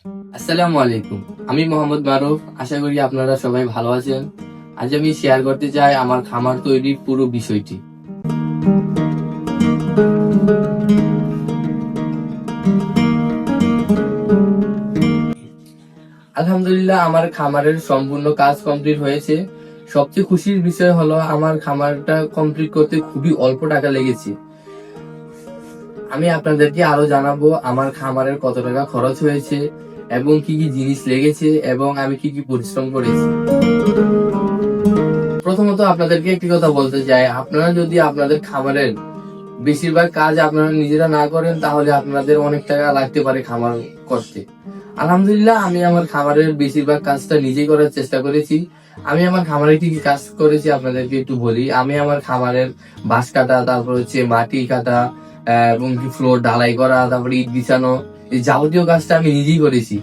আসসালামু আলাইকুম। আমি মোহাম্মদ মারুফ। আশা করি আপনারা সবাই ভালো আছেন। আজ আমি শেয়ার করতে চাই আমার খামার তৈরির পুরো বিষয়টি। আলহামদুলিল্লাহ, আমার খামারের সম্পূর্ণ কাজ কমপ্লিট হয়েছে। সবচেয়ে খুশির বিষয় হলো আমার খামারটা কমপ্লিট করতে খুবই অল্প টাকা লেগেছে। আমি আপনাদেরকে আরো জানাবো আমার খামারের কত টাকা খরচ হয়েছে এবং কি কি জিনিস লেগেছে এবং আমি কি কি পরিশ্রম করেছি। প্রথমত আপনাদেরকে একটি কথা বলতে চাই, আপনারা যদি আপনাদের খামারের বেশিরভাগ কাজ আপনারা নিজেরা না করেন তাহলে আপনাদের অনেক টাকা লাগতে পারে খামার করতে। আলহামদুলিল্লাহ, আমি আমার খামারের বেশিরভাগ কাজটা নিজেই করার চেষ্টা করেছি। আমি আমার খামারে কি কি কাজ করেছি আপনাদেরকে একটু বলি। আমি আমার খামারের বাঁশ কাটা, তারপর হচ্ছে মাটি কাটা, এবং কি ফ্লোর ঢালাই করা, তারপরে ইট বিছানো, এই যাবতীয় কাজটা আমি নিজেই করেছি।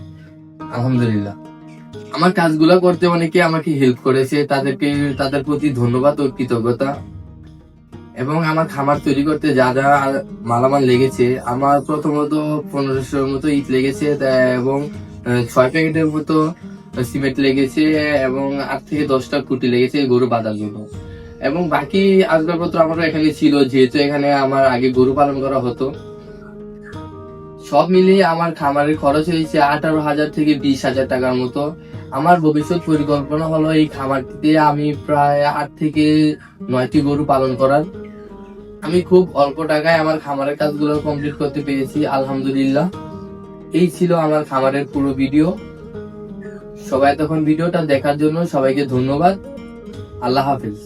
আলহামদুলিল্লাহ, আমার কাজগুলো করতে অনেকে আমাকে হেল্প করেছে, তাদের প্রতি ধন্যবাদ ও কৃতজ্ঞতা। এবং আমার খামার তৈরি করতে যা যা মালামাল লেগেছে, আমার প্রথমত 1500-র মতো ইট লেগেছে, এবং 6 প্যাকেটের মতো সিমেন্ট লেগেছে, এবং 8 থেকে 10টা খুঁটি লেগেছে গরু বাঁধার জন্য। এবং বাকি আসবাবপত্র আমার এখানে ছিল, যেহেতু এখানে আমার আগে গরু পালন করা হতো। সব মিলিয়ে আমার খামারের খরচ হয়েছে 18,000 থেকে 20,000 টাকার মতো। আমার ভবিষ্যৎ পরিকল্পনা হলো এই খামারটিতে আমি প্রায় 8 থেকে 9টি গরু পালন করার। আমি খুব অল্প টাকায় আমার খামারের কাজগুলো কমপ্লিট করতে পেরেছি, আলহামদুলিল্লাহ। এই ছিল আমার খামারের পুরো ভিডিও। সবাই তখন ভিডিওটা দেখার জন্য সবাইকে ধন্যবাদ। আল্লাহ হাফেজ।